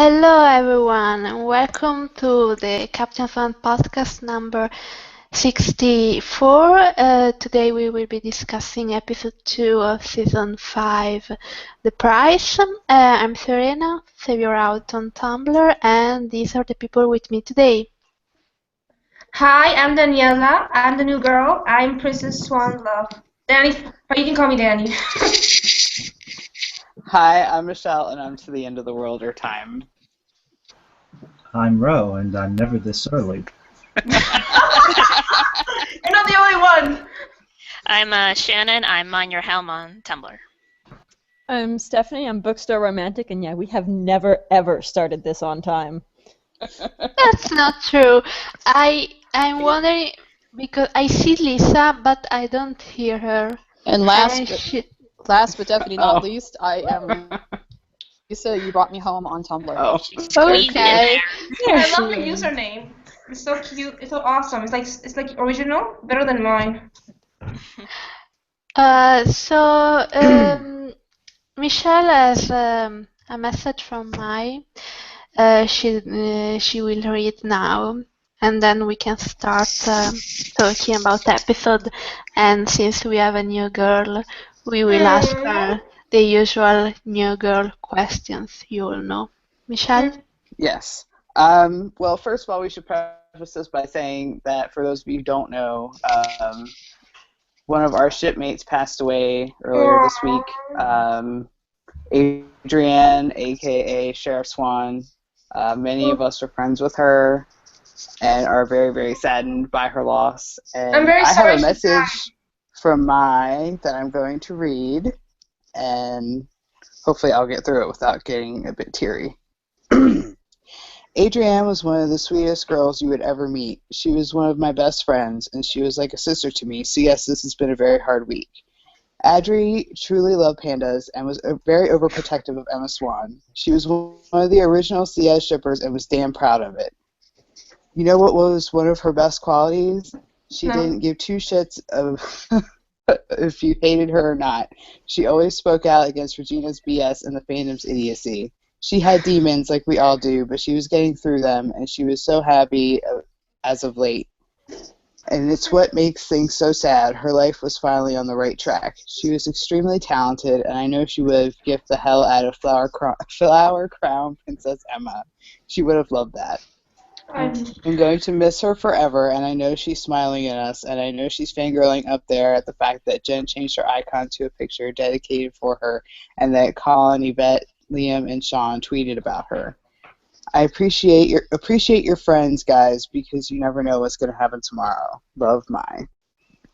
Hello everyone and welcome to the Captain Swan podcast number 64. Today we will be discussing episode 2 of season 5, The Price. I'm Serena, save your out on Tumblr, and these are the people with me today. Hi, I'm Daniela. I'm the new girl. I'm Princess Swan Love. Danny, or you can call me Danny. Hi, I'm Michelle, and I'm to the end of the world or time. I'm Ro, and I'm never this early. You're not the only one. I'm Shannon. I'm Mind Your Helm on Tumblr. I'm Stephanie. I'm Bookstore Romantic, and yeah, we have never ever started this on time. That's not true. I'm wondering because I see Lisa, but I don't hear her. And last but definitely not least, I am Lisa. You brought me home on Tumblr. Oh, Okay. I love your username. It's so cute. It's so awesome. It's like original, better than mine. Michelle has a message from Mai. She will read now, and then we can start talking about the episode. And since we have a new girl, we will ask her the usual new girl questions. You all know, Michelle. Yes. Well, first of all, we should preface this by saying that for those of you who don't know, one of our shipmates passed away earlier this week. Adrienne, aka Sheriff Swan. Many of us are friends with her and are very, very saddened by her loss. And I'm very sorry have a message from Mai that I'm going to read, and hopefully I'll get through it without getting a bit teary. Adrienne was one of the sweetest girls you would ever meet. She was one of my best friends, and she was like a sister to me, so yes, this has been a very hard week. Adri truly loved pandas and was very overprotective of Emma Swan. She was one of the original CS shippers and was damn proud of it. You know what was one of her best qualities? She didn't give two shits of if you hated her or not. She always spoke out against Regina's BS and the fandom's idiocy. She had demons like we all do, but she was getting through them, and she was so happy as of late. And it's what makes things so sad. Her life was finally on the right track. She was extremely talented, and I know she would have gifted the hell out of Flower Crown Princess Emma. She would have loved that. I'm going to miss her forever, and I know she's smiling at us, and I know she's fangirling up there at the fact that Jen changed her icon to a picture dedicated for her, and that Colin, Yvette, Liam, and Sean tweeted about her. I appreciate your friends, guys, because you never know what's going to happen tomorrow. Love, Mai.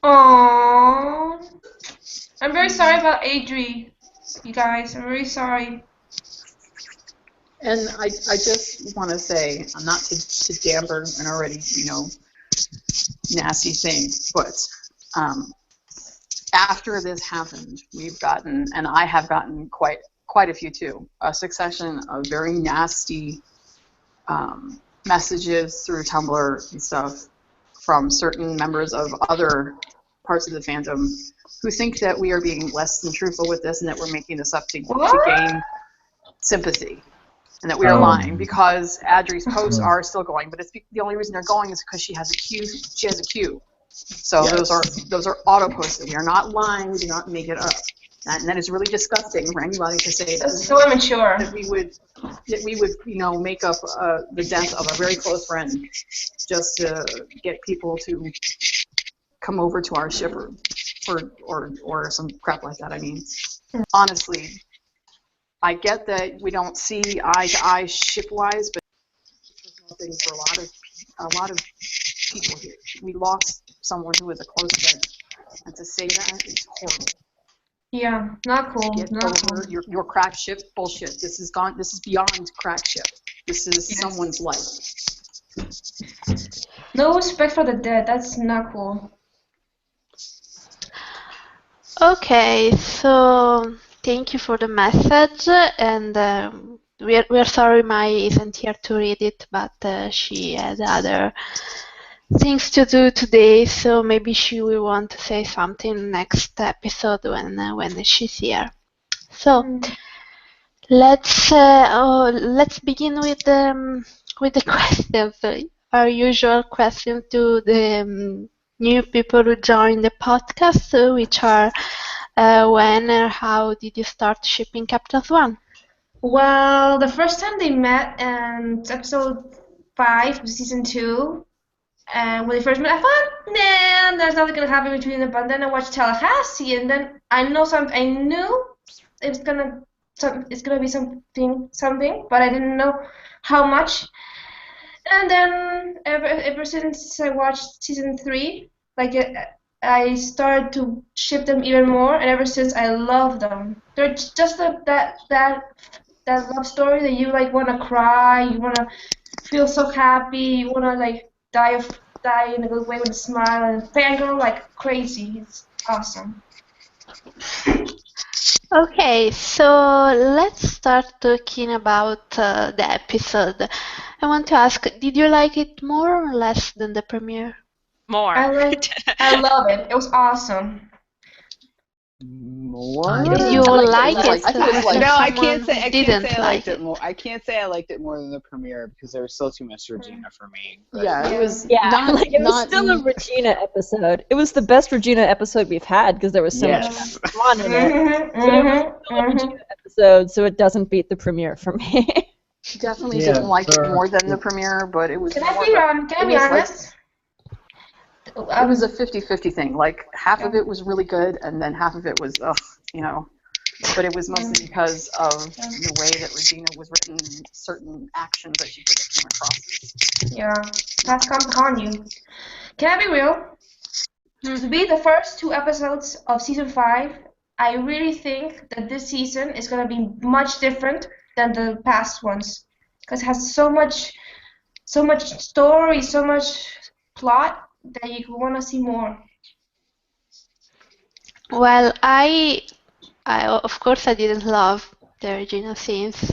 Aww. I'm very sorry about Adri, you guys. I'm very sorry. And I just want to say, not to damper an already, nasty thing, but after this happened, we've gotten, and I have gotten quite a few too, a succession of very nasty messages through Tumblr and stuff from certain members of other parts of the fandom who think that we are being less than truthful with this and that we're making this up to gain sympathy, and that we are lying because Adri's posts are still going, but it's the only reason they're going is because she has a queue. She has a queue, so yes. those are auto posted. We are not lying. We do not make it up. And that is really disgusting for anybody to say that. So immature. That we would, make up the death of a very close friend just to get people to come over to our shipper, or some crap like that. I mean, honestly, I get that we don't see eye to eye ship-wise, but it's personal thing for a lot of people here. We lost someone who was a close friend, and to say that is horrible. Yeah, not cool. Get over your crack ship bullshit. This is beyond crack ship. This is someone's life. No respect for the dead. That's not cool. Okay, so thank you for the message, and we're sorry Mai isn't here to read it, but she had other things to do today, so maybe she will want to say something next episode when she's here. So Let's begin with the questions. Our usual question to the new people who join the podcast, which are when or how did you start shipping Captain Swan? Well, the first time they met in episode 5 of season 2, and when they first met, I thought, nah, there's nothing gonna happen between them. But then I watched Tallahassee, and then I knew it's gonna be something, but I didn't know how much. And then ever since I watched season 3, like I started to ship them even more, and ever since I love them. They're just that love story that you like wanna cry, you wanna feel so happy, you wanna like die in a good way with a smile and fangirl like crazy. It's awesome. Okay, so let's start talking about the episode. I want to ask, did you like it more or less than the premiere? More. I love it. It was awesome. More? Did you like it? I feel like no, I can't say I didn't liked like it more. I can't say I liked it more than the premiere because there was still too much Regina for me. But Yeah, it was Yeah, not like it was not still a Regina episode. It was the best Regina episode we've had because there was so much yes. fun in it. But it was still a Regina episode, so it doesn't beat the premiere for me. definitely Yeah, didn't like it sure. more than the premiere, but it was Can more I be of a- on? Can I it be was like- honest? It was a 50-50 thing. Like half of it was really good, and then half of it was, you know. But it was mostly because of the way that Regina was written, certain actions that she could come across. Yeah, that's come upon you. Can I be real? To be the first 2 episodes of season 5, I really think that this season is gonna be much different than the past ones, because it has so much story, so much plot that you want to see more. Well, I of course I didn't love the Regina scenes,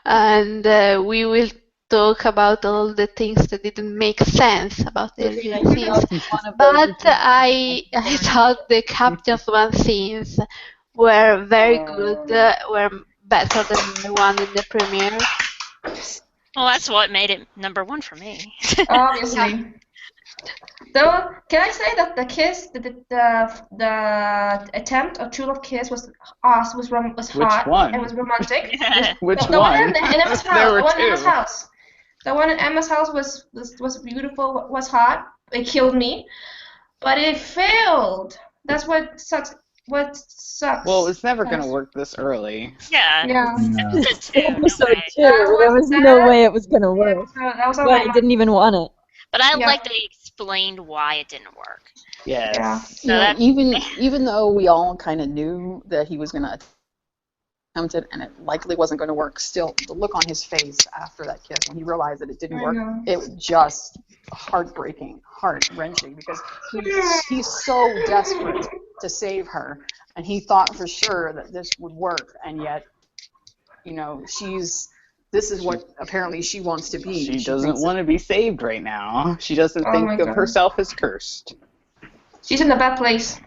and we will talk about all the things that didn't make sense about the Regina scenes. But I thought the Captain Swan scenes were very good, were better than the one in the premiere. Well, that's what made it #1 for me. Obviously. Though, can I say that the kiss, the attempt of true love kiss was awesome, was Which hot one? and was romantic. Which The one one? in Emma's There house. were The one in two. Emma's house. The one in Emma's house was beautiful. Was hot. It killed me, but it failed. That's what sucks. What sucks. Well, it's never gonna work this early. Yeah. Yeah. No. Episode 2, no Episode way. 2, there was no way it was gonna work. That was on But my I mind. didn't even want it. But I Yeah. like they explained why it didn't work. Yes. Yeah. So that, even though we all kind of knew that he was going to attempt it and it likely wasn't going to work, still the look on his face after that kiss when he realized that it didn't I work, know. it was just heartbreaking, heart-wrenching because he's so desperate to save her, and he thought for sure that this would work, and yet, you know, this is what apparently she wants to be. She doesn't thinks want to be saved right now. She doesn't Oh my think of God. herself as cursed. She's in a bad place.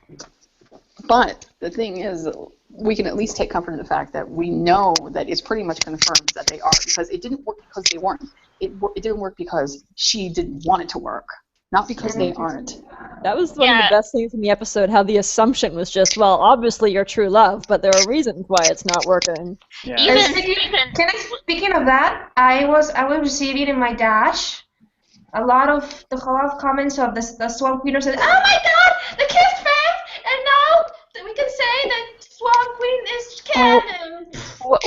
But the thing is, we can at least take comfort in the fact that we know that it's pretty much confirmed that they are, because it didn't work because they weren't. It didn't work because she didn't want it to work, not because they aren't. That was one of Yeah. the best things in the episode, how the assumption was just, well, obviously you're true love, but there are reasons why it's not working. Yeah. And even, speaking of that, I was receiving in my dash a lot of comments of the Swan Queen said, "Oh my God, the kiss failed, and now we can say that Swan Queen is canon."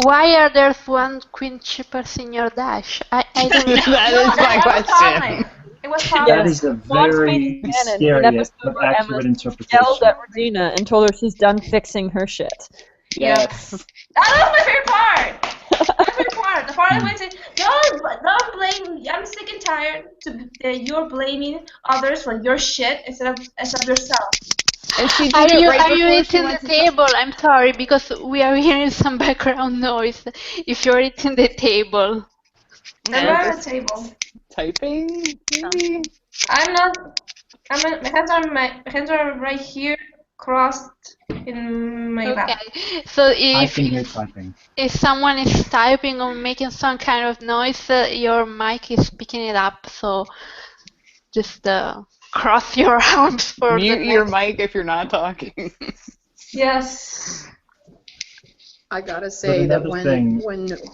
Why are there Swan Queen shippers in your dash? I don't know. That is my question. It was Yeah. fun. That is a Swan very Queen's canon, an scary episode but where accurate Emma yelled interpretation. at Regina and told her she's done fixing her shit. Yes. That was my favorite part. My favorite part. The part I went to, don't blame. I'm sick and tired you're blaming others for your shit instead of yourself. And she Are did it you right are you before she eating the went to table? I'm sorry because we are hearing some background noise. If you're eating the table, I'm no. not at the table. typing, maybe? I'm not. My hands are right here. crossed in my lap. Okay. So I can hear typing. if someone is typing or making some kind of noise, your mic is picking it up. So just cross your arms for the Mute your next. mic if you're not talking. Yes. I gotta say that another thing-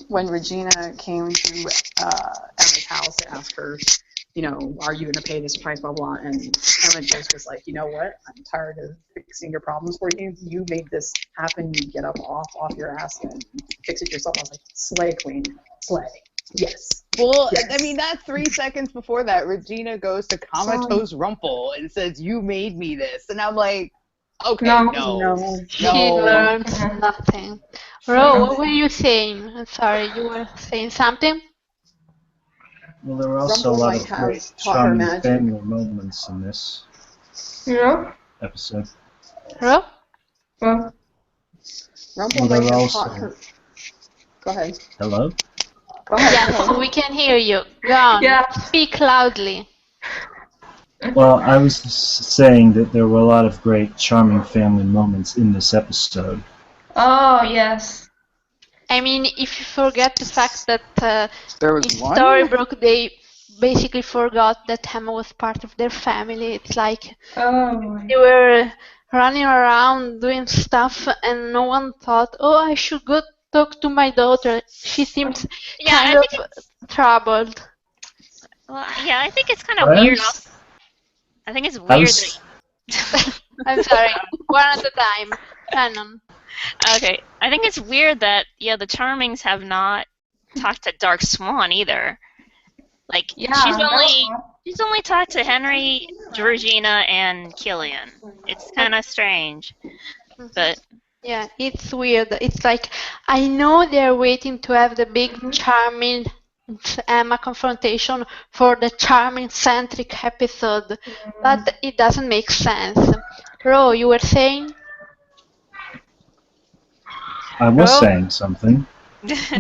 when Regina came to Emma's house to ask her, you know, are you gonna pay this price, blah blah, and Emma just was like, you know what, I'm tired of fixing your problems for you. You made this happen. You get up off your ass and fix it yourself. I was like, slay, queen, slay. Yes. Well, Yes. I mean, that's 3 seconds before that. Regina goes to Comatose Rumple and says, "You made me this," and I'm like, okay, no. She learned nothing. Ro, what were you saying? I'm sorry, you were saying something? Well, there were also Rumple a lot might of have great taught her charming magic. family moments in this Yeah. episode. Ro? Well, Rumple Well, there might were have also... taught her. Go ahead. Hello? Go ahead. Yes, we can hear you. Go on. Yeah. Speak loudly. Well, I was saying that there were a lot of great charming family moments in this episode. oh yes. I mean, if you forget the fact that There in was one? Storybrooke they basically forgot that Emma was part of their family. It's like Oh. they were running around doing stuff and no one thought, oh, I should go talk to my daughter. She seems Yeah, kind I of think troubled. Well, yeah, I think it's kind of weird. I think it's weird that. I'm sorry, one at a time. Shannon. Okay, I think it's weird that the Charmings have not talked to Dark Swan either. Like Yeah. she's only talked to Henry, Georgina, and Killian. It's kind of strange, but Yeah, it's weird. It's like, I know they're waiting to have the big charming Emma confrontation for the charming centric episode, but it doesn't make sense. Ro, you were saying? I was Ro? saying something.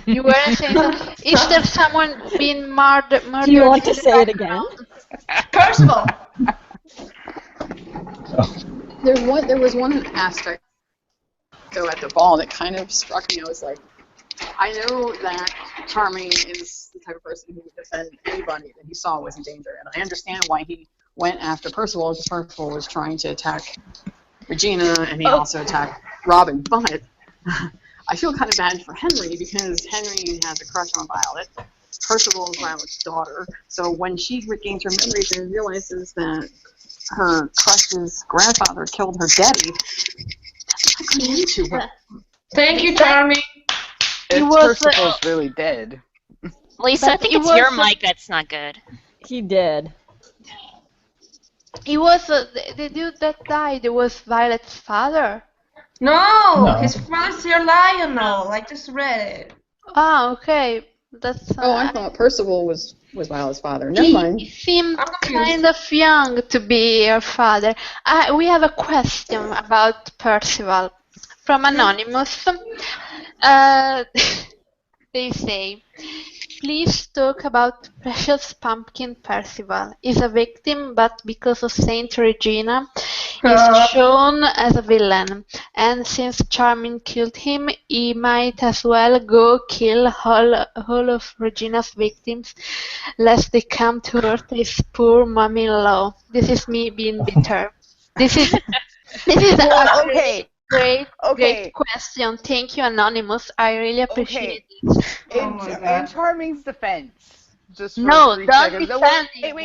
You were saying that? Is there someone being murdered? Do you want to say it again? Percival. There was one aspect though at the ball that kind of struck me. I was like, I know that Charming is the type of person who would defend anybody that he saw was in danger, and I understand why he went after Percival, because Percival was trying to attack Regina, and he also attacked Robin. But I feel kind of bad for Henry, because Henry has a crush on Violet. Percival is Violet's daughter, so when she regains her memories and realizes that her crush's grandfather killed her daddy, that's not good to her. Thank you, Charming. If was, Percival's really dead. Lisa, I But think it it's your was, mic that's not good. He did. He was the dude that died. It was Violet's father. No, his father's your Lionel. I just read it. Ah, okay. That's. Oh, I thought Percival was Violet's father. Never He mind. seemed I'm confused. kind of young to be your father. We have a question about Percival from Anonymous. They say, please talk about Precious Pumpkin Percival. Is a victim, but because of Saint Regina, is shown as a villain. And since Charming killed him, he might as well go kill all of Regina's victims, lest they come to hurt his poor mummy-in-law. This is me being bitter. This is Well, a okay. great question. Thank you, Anonymous. I really appreciate it. In Charming's defense, just for No, 3 don't seconds. defend him.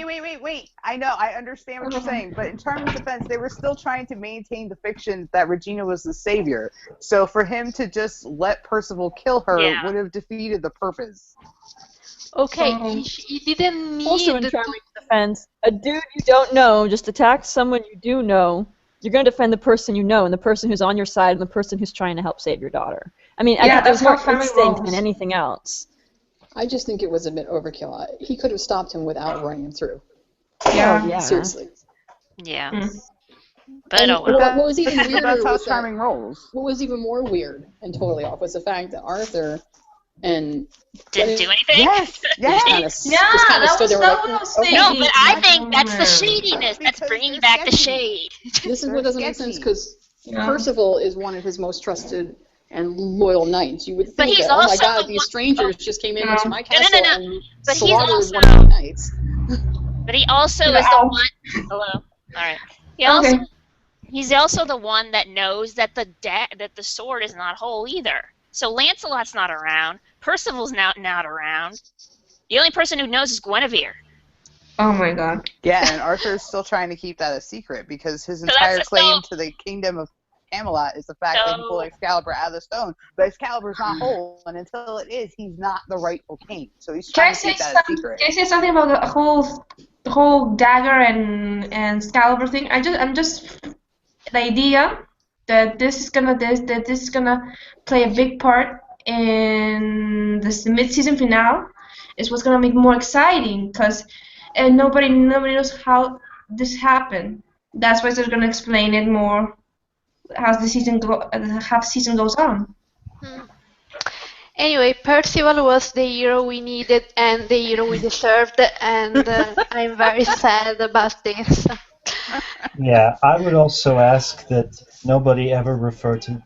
Wait. I know, I understand what you're saying, but in Charming's defense, they were still trying to maintain the fiction that Regina was the savior. So for him to just let Percival kill her would have defeated the purpose. Okay, he didn't need Also in to. Charming's defense, a dude you don't know just attacks someone you do know. You're going to defend the person you know and the person who's on your side and the person who's trying to help save your daughter. I mean, I think there's more instinct than anything else. I just think it was a bit overkill. He could have stopped him without running him through. Yeah. Seriously. Yeah. But And oh well. what was even weirder That's how was Charming rolls. what was even more weird and totally off was the fact that Arthur and Didn't do anything? Yes. just kind of stood there that like, was okay. No, but I think that's the shadiness. That's Because bringing they're back the sketchy. shade. This is what doesn't make sense, because Percival is one of his most trusted and loyal knights. You would But think he's that, oh my also God, the these one. strangers just came into my castle No. and But he's slaughtered also. one of my knights. But he also is the one. Hello. All right. He's also the one that knows that that the sword is not whole either. So Lancelot's not around. Percival's not around. The only person who knows is Guinevere. Oh my God. Yeah, and Arthur's still trying to keep that a secret because his So entire that's claim to the kingdom of Camelot is the fact that he pulled Excalibur out of the stone. But Excalibur's not whole, and until it is, he's not the rightful king. So he's trying to keep that a secret. Can I say something about the whole dagger and Excalibur thing? I'm just the idea that this is gonna play a big part in the mid-season finale is what's gonna make it more exciting because nobody knows how this happened. That's why they're gonna explain it more as the season goes on. Anyway, Percival was the hero we needed and the hero we deserved, and I'm very sad about this. Yeah, I would also ask that nobody ever refer to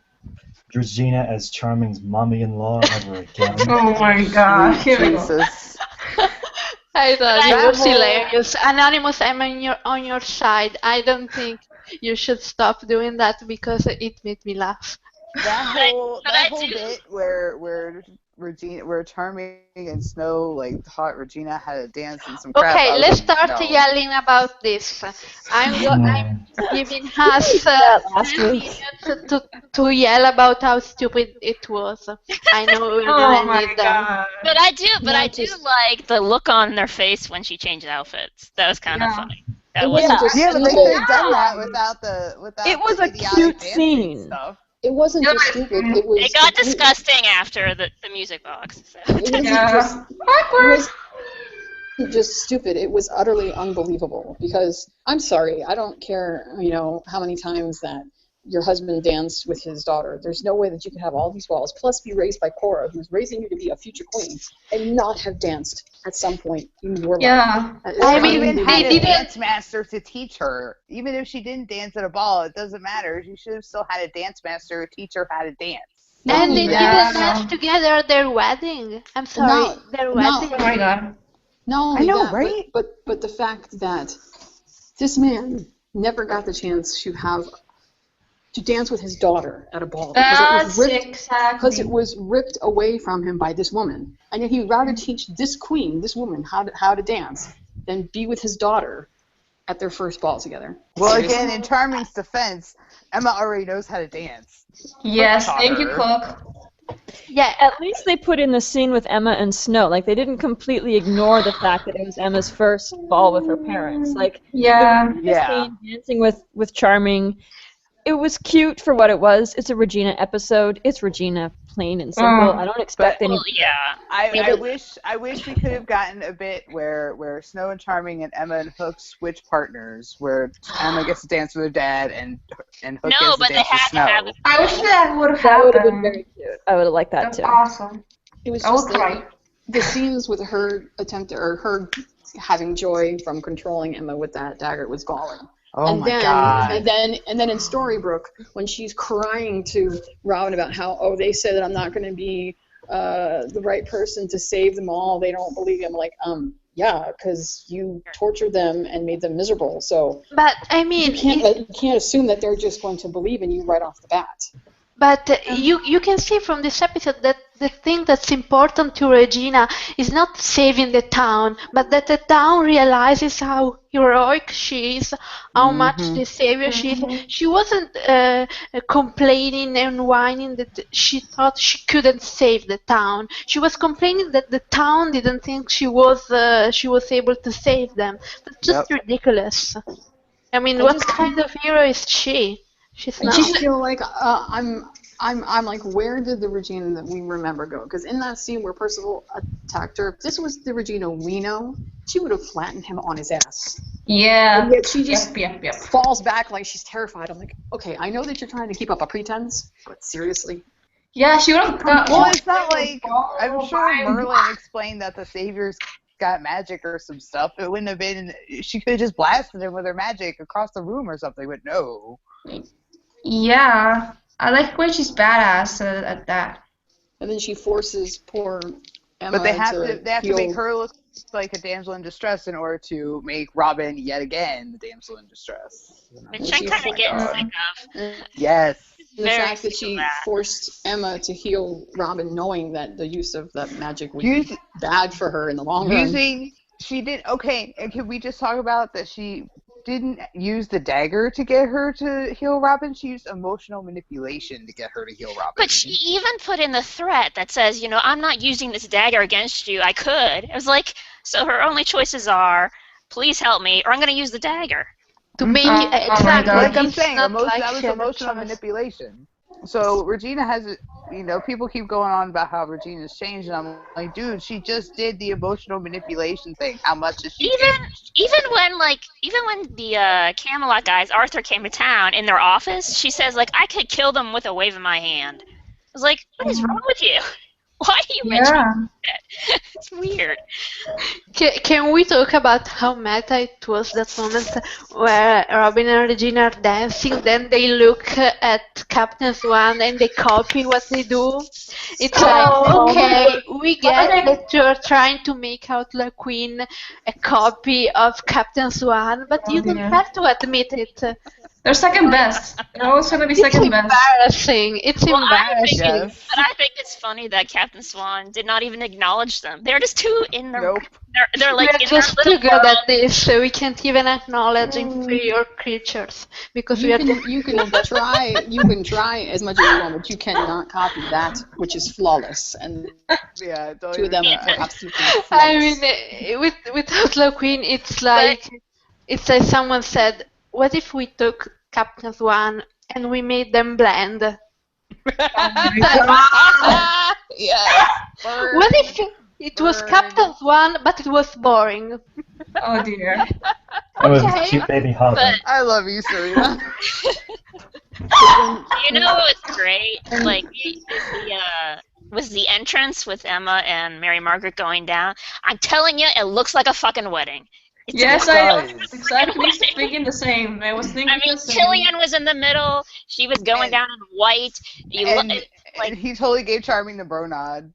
Georgina as Charming's mommy-in-law ever again. Oh my God! Here we go. Jesus. I thought That it was whole- hilarious. Anonymous, I'm on your side. I don't think you should stop doing that because it made me laugh. That whole bit where Charming and Snow like taught Regina how to dance and some crap. Okay, let's like, start no. yelling about this. I'm giving us last 10 week. minutes to yell about how stupid it was. I know we're Oh gonna my need them. God! But I do Not do just- like the look on their face when she changed outfits. That was kind of funny. That It was wasn't just Yeah, but they stupid. could have done that without It was the a idiotic cute dancing scene. stuff. It wasn't just stupid. It was It got completely- disgusting after the music box. So. It wasn't just just stupid. It was utterly unbelievable because I'm sorry, I don't care, how many times that your husband danced with his daughter. There's no way that you can have all these walls, plus be raised by Cora, who's raising you to be a future queen, and not have danced at some point in your life. Yeah. I mean, even they had a didn't- dance master to teach her. Even if she didn't dance at a ball, it doesn't matter. She should have still had a dance master to teach her how to dance. And they Yeah, didn't dance together at their wedding. I'm sorry, No, their no. wedding. Oh my God! Not only know, that, right? but the fact that this man never got the chance to dance with his daughter at a ball That's because exactly. it was ripped away from him by this woman, and yet he'd rather teach this woman, how to dance than be with his daughter at their first ball together. Well, Seriously. again, in Charming's defense, Emma already knows how to dance. Yes, Taught thank you, her. Cook. Yeah, At least they put in the scene with Emma and Snow. Like, they didn't completely ignore the fact that it was Emma's first ball with her parents. Like, Yeah. the Yeah. scene dancing with Charming, it was cute for what it was. It's a Regina episode. It's Regina, plain and simple. I don't expect any. Well, yeah. I wish we could have gotten a bit where Snow and Charming and Emma and Hook switch partners, where Emma gets to dance with her dad and Hook No, gets to but they dance with had to Snow. have it. I wish that would have That would have been happened. very cute. I would have liked that That's too. awesome. It was I will just cry. the scenes with her her having joy from controlling Emma with that dagger was galling. Oh and my then, god. And then in Storybrooke, when she's crying to Robin about how, they said that I'm not going to be the right person to save them all. They don't believe me. I'm like, yeah, because you tortured them and made them miserable. So but I mean, you can't assume that they're just going to believe in you right off the bat. But you can see from this episode that the thing that's important to Regina is not saving the town, but that the town realizes how heroic she is, how much the savior she is. She wasn't complaining and whining that she thought she couldn't save the town. She was complaining that the town didn't think she was able to save them. That's just ridiculous. I mean, what kind of hero is she? She's I not. just feel like I'm like, where did the Regina that we remember go? Because in that scene where Percival attacked her, if this was the Regina we know, she would have flattened him on his ass. Yeah. And yet she just Yep. falls back like she's terrified. I'm like, okay, I know that you're trying to keep up a pretense, but seriously. Yeah, she would have got. Well, it's not like I'm sure Merlin explained that the saviors got magic or some stuff. It wouldn't have been. She could have just blasted him with her magic across the room or something. But no. Yeah, I like when she's badass at that. And then she forces poor Emma But they have to make heal. her look like a damsel in distress in order to make Robin yet again the damsel in distress. Which I'm kind of getting sick of. Yes. The fact that she forced Emma to heal Robin, knowing that the use of that magic would be bad for her in the long run. She did, okay, and can we just talk about that she didn't use the dagger to get her to heal Robin? She used emotional manipulation to get her to heal Robin. But she even put in the threat that says, I'm not using this dagger against you. I could. It was like, so her only choices are, please help me, or I'm going to use the dagger. To make exactly, like I'm saying, that was emotional manipulation. So Regina has, people keep going on about how Regina's changed, and I'm like, dude, she just did the emotional manipulation thing. How much has she changed? Even when the Camelot guys, Arthur came to town in their office, she says like, I could kill them with a wave of my hand. I was like, what is wrong with you? Why are you mentioning that? It's weird. Can we talk about how meta it was, that moment where Robin and Regina are dancing, then they look at Captain Swan and they copy what they do? It's okay, we get that you're trying to make Outlaw Queen a copy of Captain Swan, but you don't have to admit it. They're second best. They're always going to be second best. It's embarrassing. But I think it's funny that Captain Swan did not even acknowledge them. They're just too in their. Nope. They're like we're just too good at this, so we can't even acknowledge inferior creatures because you can try as much as you want, but you cannot copy that which is flawless. And yeah, two of them are absolutely flawless. I mean, with Outlaw Queen, it's like someone said, what if we took Captain Swan and we made them blend? Yeah. What if it was Captain Swan, but it was boring? Oh dear. It was a cute baby hobbit. I love you, Serena. What's great? Like, was the entrance with Emma and Mary Margaret going down. I'm telling you, it looks like a fucking wedding. Yes, I was exactly thinking the same. I was thinking the same. Killian was in the middle. She was going down in white. And he totally gave Charming the bro nod.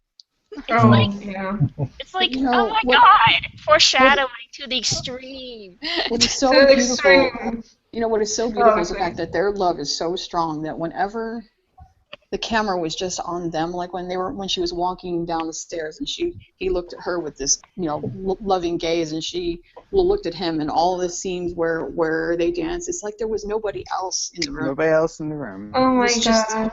It's like, oh my god, foreshadowing to the extreme. What is so beautiful, what is so beautiful is the fact that their love is so strong that whenever the camera was just on them, like when she was walking down the stairs and he looked at her with this loving gaze, and she looked at him, and all the scenes where they danced, it's like there was nobody else in the room. Nobody else in the room. Oh my god.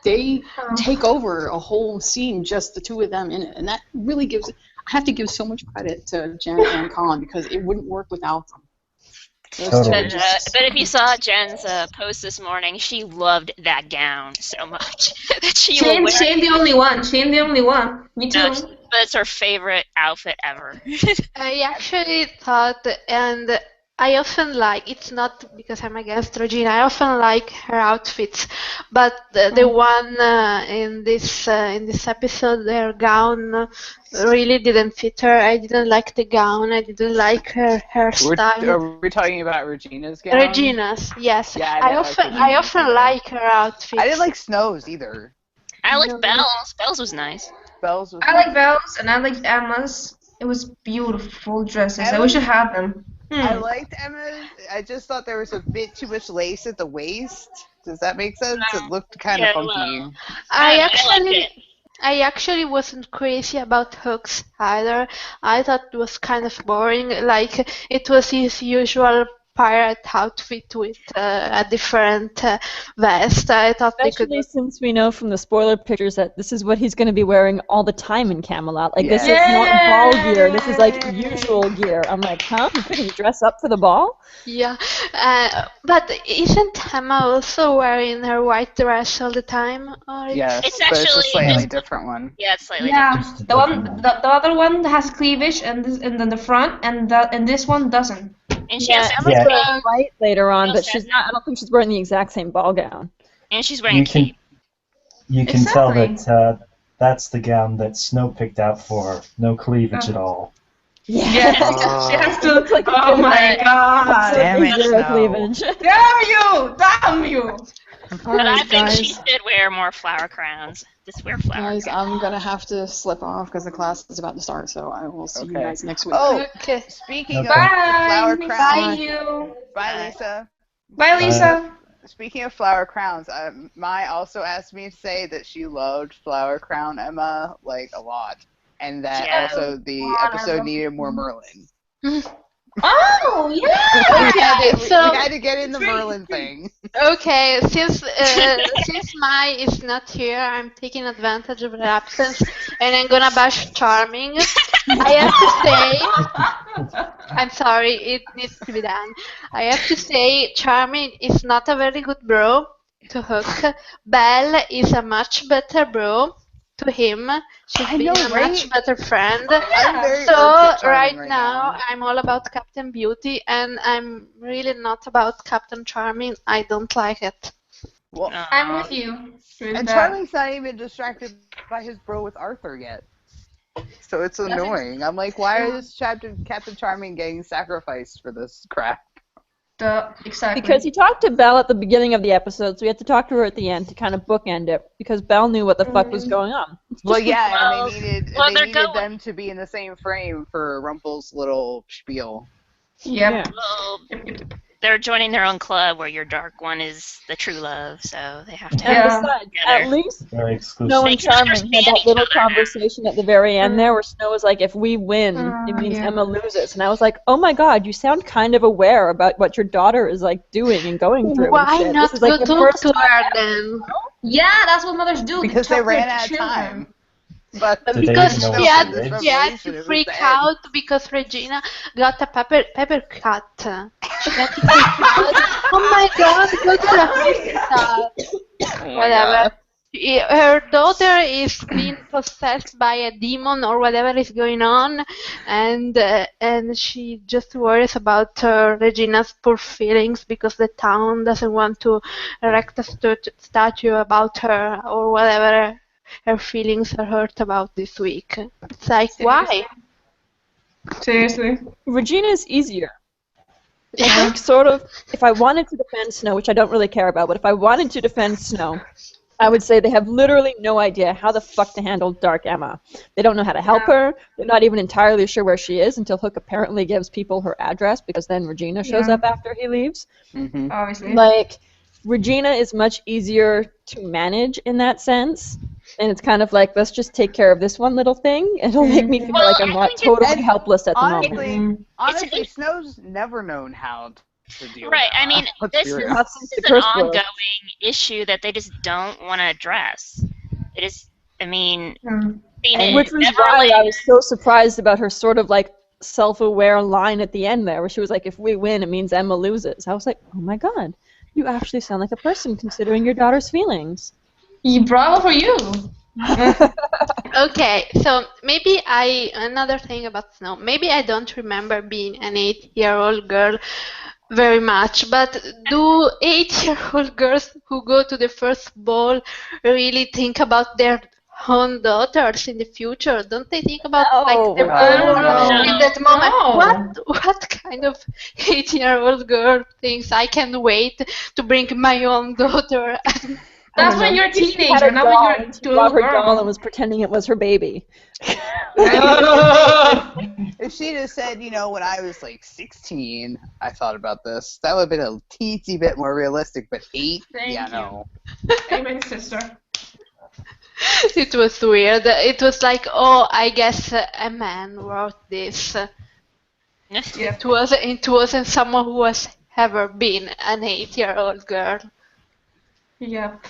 They take over a whole scene, just the two of them in it, and that really gives. I have to give so much credit to Jen and Colin because it wouldn't work without them. Totally. But if you saw Jen's post this morning, she loved that gown so much that she will wear. Shane the only one. Shane the only one. Me too. But it's her favorite outfit ever. I actually thought, and I often like, it's not because I'm against Regina, I often like her outfits, but the one in this episode, their gown really didn't fit her. I didn't like the gown. I didn't like her hairstyle. Are we talking about Regina's gown? Regina's, yes. Yeah, I often like her outfits. I didn't like Snow's either. I like Belle's. Belle's was nice. I like Belle's and I like Emma's. It was beautiful dresses. I wish I had them. I liked Emma's. I just thought there was a bit too much lace at the waist. Does that make sense? It looked kind of funky. Well, I actually wasn't crazy about Hook's either. I thought it was kind of boring. Like, it was his usual pirate outfit with a different vest. I thought especially since we know from the spoiler pictures that this is what he's going to be wearing all the time in Camelot. Like, this is not ball gear. This is like usual gear. I'm like, huh? You couldn't dress up for the ball? Yeah, but isn't Emma also wearing her white dress all the time? Yes, it's but actually it's a slightly different one. Yeah, it's slightly different. The other one has cleavage and then the front, and this one doesn't. And she has white later on, but she's not. I don't think she's wearing the exact same ball gown. And she's wearing a cape. You can tell that that's the gown that Snow picked out for her. No cleavage at all. Yes, she has to. Looks like Oh my god! Damn it, Zero Snow. cleavage. Damn you! Damn you! But I Alright, think she guys. should wear more flower crowns. Just wear flower Guys, crowns. I'm gonna have to slip off because the class is about to start, so I will see you Okay. guys next week. Oh, Okay. speaking Okay. of Bye. flower Bye crowns. you. Bye, Bye. Lisa. Bye, Lisa. Speaking of flower crowns, Mai also asked me to say that she loved Flower Crown Emma like a lot, and that Yeah. also the episode needed more Merlin. Oh yeah. Okay, We so had to get in the Merlin thing. okay, since Mai is not here, I'm taking advantage of her absence, and I'm gonna bash Charming. I have to say, I'm sorry, it needs to be done. I have to say, Charming is not a very good bro to Hook. Belle is a much better bro to him. She's I been know, a right? much better friend. I'm very So irked at Charming right now, I'm all about Captain Beauty, and I'm really not about Captain Charming. I don't like it. Well, I'm with you. and Charming's not even distracted by his bro with Arthur yet. So it's annoying. I'm like, why is Captain Charming getting sacrificed for this crap? Exactly. Because he talked to Belle at the beginning of the episode, so we had to talk to her at the end to kind of bookend it, because Belle knew what the fuck was going on. Well, yeah, Well, and they they're needed going- them to be in the same frame for Rumpel's little spiel. Yep. Well, they're joining their own club where your dark one is the true love, so they have to. And Yeah. besides, Together. at least Very exclusive. Snow They and can Charming had understand that each little other now. conversation at the very end there where Snow was like, if we win, it means Yeah. Emma loses. And I was like, oh my god, you sound kind of aware about what your daughter is like doing and going through. Why and shit. not This is like go the talk first to time her ever. then? Yeah, that's what mothers do. Because they talk to ran their out of children. time. But Did they Because even know she what had, it is? she had Revelation, it to was freak the end. out because Regina got a pepper cut. She had to freak out. Oh my god, go to the hospital. Whatever. Her daughter is being possessed by a demon or whatever is going on, and she just worries about Regina's poor feelings because the town doesn't want to erect a statue about her or whatever her feelings are hurt about this week. It's like, why? Seriously. Regina is easier. I think sort of, if I wanted to defend Snow, which I don't really care about, but if I wanted to defend Snow, I would say they have literally no idea how the fuck to handle Dark Emma. They don't know how to help her. They're not even entirely sure where she is until Hook apparently gives people her address, because then Regina shows Yeah. up after he leaves. Mhm. Obviously. Like, Regina is much easier to manage in that sense. And it's kind of like, let's just take care of this one little thing. It'll make me feel Well, like I'm I not think totally and helpless at the moment. Honestly, honestly, It's- Snow's never known how to deal Right, with I mean, Emma. Let's this be is, real. Not this since is the an first book. ongoing issue that they just don't want to address. It is, I mean, seen it Which was never why really- I was so surprised about her sort of like self-aware line at the end there, where she was like, if we win, it means Emma loses. I was like, oh my god, you actually sound like a person considering your daughter's feelings. Bravo for you. Okay, so maybe another thing about Snow, maybe I don't remember being an 8-year-old girl very much, but do 8-year-old girls who go to the first ball really think about their own daughters in the future? Don't they think about like the No. ball No. in that moment? No. What kind of 8-year-old girl thinks I can wait to bring my own daughter? That's when you're a teenager, not when you're a She brought her doll and girl. was pretending it was her baby. If she'd have said, when I was like 16, I thought about this, that would have been a teensy bit more realistic, but 8? Thank yeah, you. no. Amen, sister. It was weird. It was like, oh, I guess a man wrote this. It wasn't someone who has ever been an 8-year-old girl. Yep.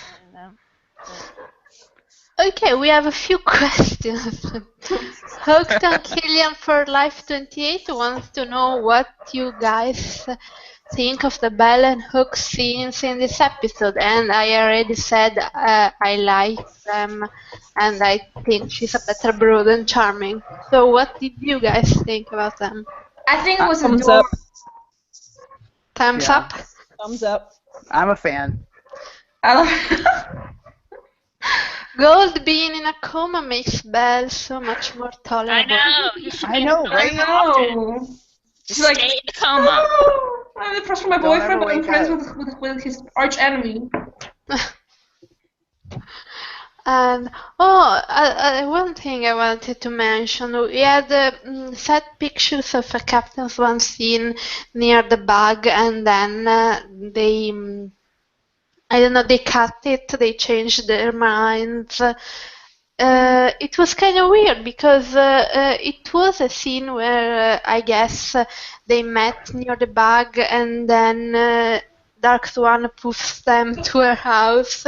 Okay, we have a few questions. Hooked on Killian for Life 28 wants to know what you guys think of the Belle and Hook scenes in this episode, and I already said I like them, and I think she's a better brew than Charming. So what did you guys think about them? I think it was Thumbs adorable. up. Thumbs Yeah. up? Thumbs up. I'm a fan. I love Gold being in a coma makes Belle so much more I tolerable. know. You should I get know, her right? No. Just She's like, stay in the coma. oh, I'm depressed for my Don't boyfriend, ever but I'm wake friends up. with his arch enemy. And one thing I wanted to mention, we had set pictures of a Captain Swan scene near the bug, and then they, I don't know, they cut it, they changed their minds. It was kind of weird because it was a scene where I guess they met near the bug, and then Dark Swan pushed them to her house.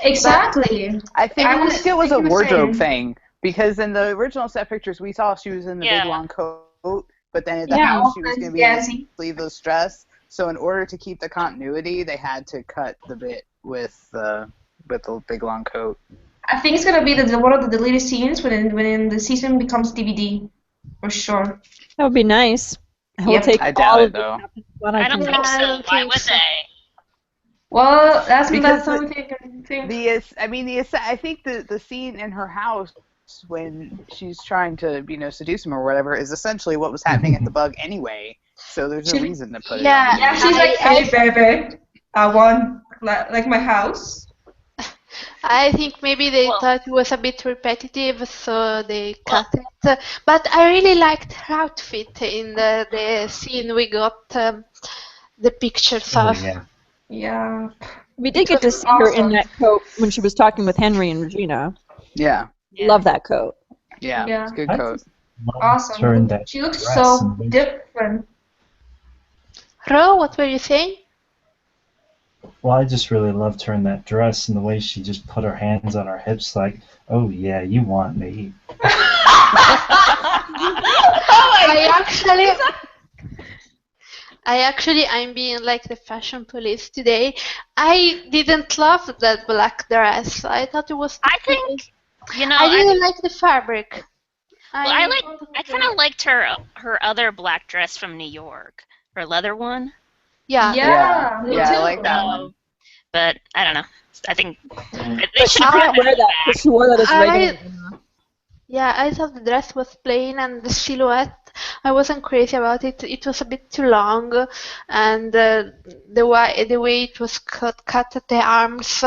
Exactly. I think it was a think wardrobe the same. thing because in the original set pictures we saw she was in the big Yeah. long coat, but then at the Yeah, house all she was kinds going to of be in the gassy. sleeveless dress. So in order to keep the continuity, they had to cut the bit with the big long coat. I think it's gonna be one of the deleted scenes when the season becomes DVD, for sure. That would be nice. I will Yep. take I doubt all it of the though. Captain Swan I don't can think I so. don't Why think would so. they? Well, that's Because something I think. I think the scene in her house when she's trying to seduce him or whatever is essentially what was happening at the bug anyway. So there's no reason to put it on. Yeah, Yeah, she's like, hey, baby, I want like my house. I think maybe they Well- thought it was a bit repetitive, so they cut it. But I really liked her outfit in the scene we got the pictures Oh of. yeah. Yeah. We did get to was see her in awesome. that coat when she was talking with Henry and Regina. Yeah, Yeah. Love that coat. yeah, Yeah. it's a good I coat. just love Awesome. her in that She looks dress so and the way different. Ro, what were you saying? Well, I just really loved her in that dress and the way she just put her hands on her hips, like, "Oh yeah, you want me." I'm being like the fashion police today. I didn't love that black dress. I thought it was. I think, I didn't like the fabric. I kind of liked her other black dress from New York, her leather one. Yeah. Yeah, me Yeah, too. I like that one. But I don't know. I think they But should she have brought didn't wear that that back. because she wore that as regular. Yeah, I thought the dress was plain and the silhouette. I wasn't crazy about it. It was a bit too long, and the way it was cut at the arms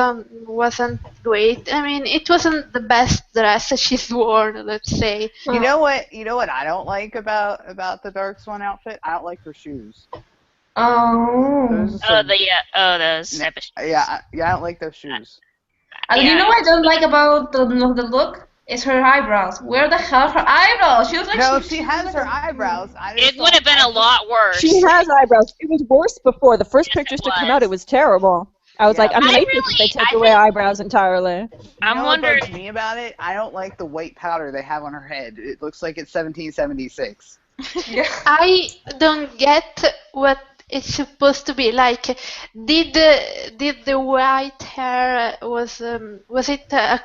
wasn't great. I mean, it wasn't the best dress that she's worn, let's say. You know what I don't like about the Dark Swan outfit? I don't like her shoes. Oh. Those are Those some- type of shoes. yeah, I don't like those shoes. You know what I don't like about the look? Is her eyebrows. Where the hell are her eyebrows? She looks like No, she has her eyebrows. It would have been a lot worse. She has eyebrows. It was worse before. The first pictures to come out, it was terrible. I was like, I'm I amazed if they take away eyebrows entirely. I'm wondering. What bugs me about it? I don't like the white powder they have on her head. It looks like it's 1776. I don't get what it's supposed to be like. Did the white hair was it a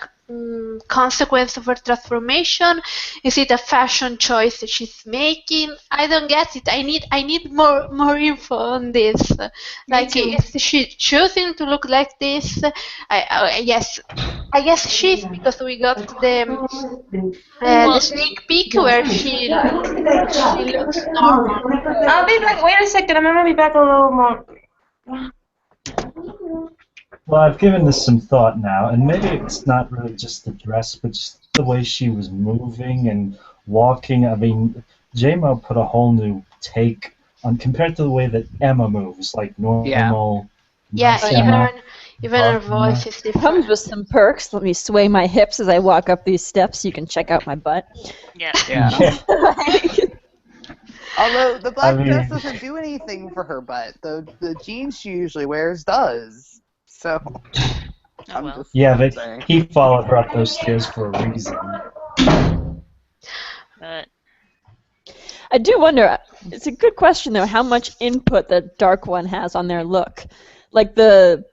consequence of her transformation? Is it a fashion choice that she's making? I don't get it. I need more info on this. Like, is she choosing to look like this? I guess she's, because we got the sneak peek where she looks normal. I'll be back. Wait a second. I'm gonna be back a little more. Well, I've given this some thought now, and maybe it's not really just the dress, but just the way she was moving and walking. I mean, J-Mo put a whole new take on compared to the way that Emma moves, like normal. Yeah, Emma. even her voice is different. Comes with some perks. Let me sway my hips as I walk up these steps so you can check out my butt. Yeah. Although the black dress doesn't do anything for her butt. The jeans she usually wears does. So Yeah, but he followed her up those stairs for a reason. But I do wonder, it's a good question though, how much input the Dark One has on their look. Like the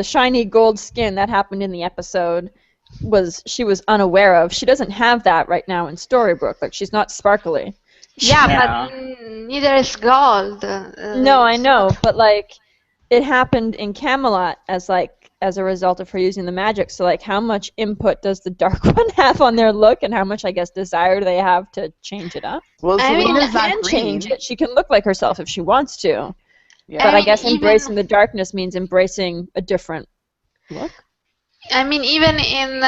shiny gold skin that happened in the episode she was unaware of. She doesn't have that right now in Storybrooke. Like, she's not sparkly. Yeah, but neither is gold. No, I know, but like it happened in Camelot as like as a result of her using the magic. So, like, how much input does the Dark One have on their look, and how much, I guess, desire do they have to change it up? Well, I mean, Selena's She not can green. change it. She can look like herself if she wants to. Yeah. But I I mean, guess even embracing the darkness means embracing a different look. I mean, even in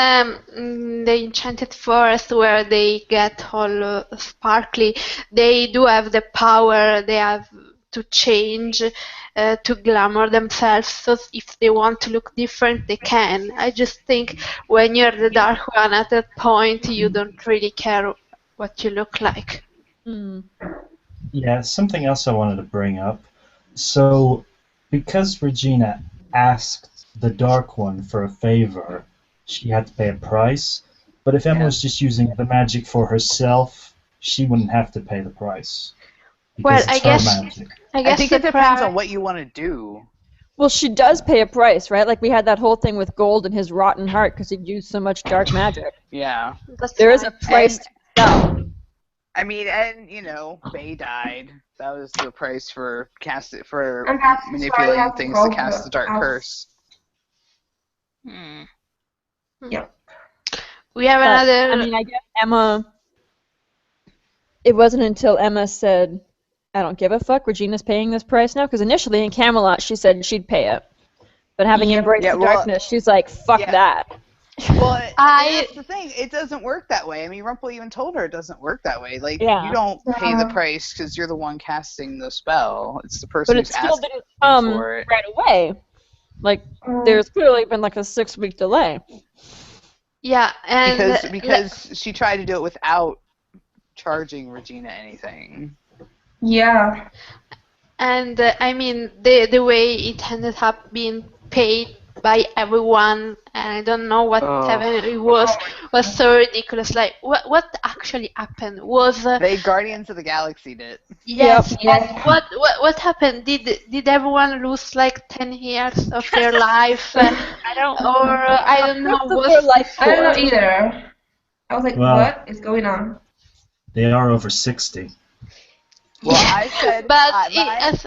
the Enchanted Forest, where they get all sparkly, they do have the power. They have to change, to glamour themselves. So if they want to look different, they can. I just think when you're the Dark One, at that point, you don't really care what you look like. Mm. Yeah, something else I wanted to bring up. So, because Regina asked the Dark One for a favor, she had to pay a price. But if Emma Yeah. was just using the magic for herself, she wouldn't have to pay the price. Well, Because it's her magic. I I guess think the it depends price. on what you want to do. Well, she does pay a price, right? Like we had that whole thing with Gold and his rotten heart because he'd used so much dark magic. Yeah. That's There is a right. price to sell. I mean, and Faye died. That was the price for And that's why we manipulating have to things go to cast the dark out. curse. Hmm. We have But, another. I mean, I guess Emma. It wasn't until Emma said, "I don't give a fuck. Regina's paying this price now." Because initially in Camelot, she said she'd pay it, but having Yep. embraced Yeah, the well, darkness, she's like, "Fuck yeah. that." Well, I- that's the thing. It doesn't work that way. I mean, Rumpel even told her it doesn't work that way. Like, Yeah. you don't pay the Yeah. price because you're the one casting the spell. It's the person But it who's still asking didn't come for it. right away. Like, there's clearly been like a 6-week delay. Yeah, and Because she tried to do it without charging Regina anything. Yeah. And I mean, the way it ended up being paid by everyone, and I don't know whatever it was so ridiculous. Like, what actually happened was They Guardians of the Galaxy did. yes. Yep. What happened? Did everyone lose like 10 years of their life, I don't. or I don't know Of their life I don't know force. either. I was like, Well- what is going on? They are over 60. Well, I said But my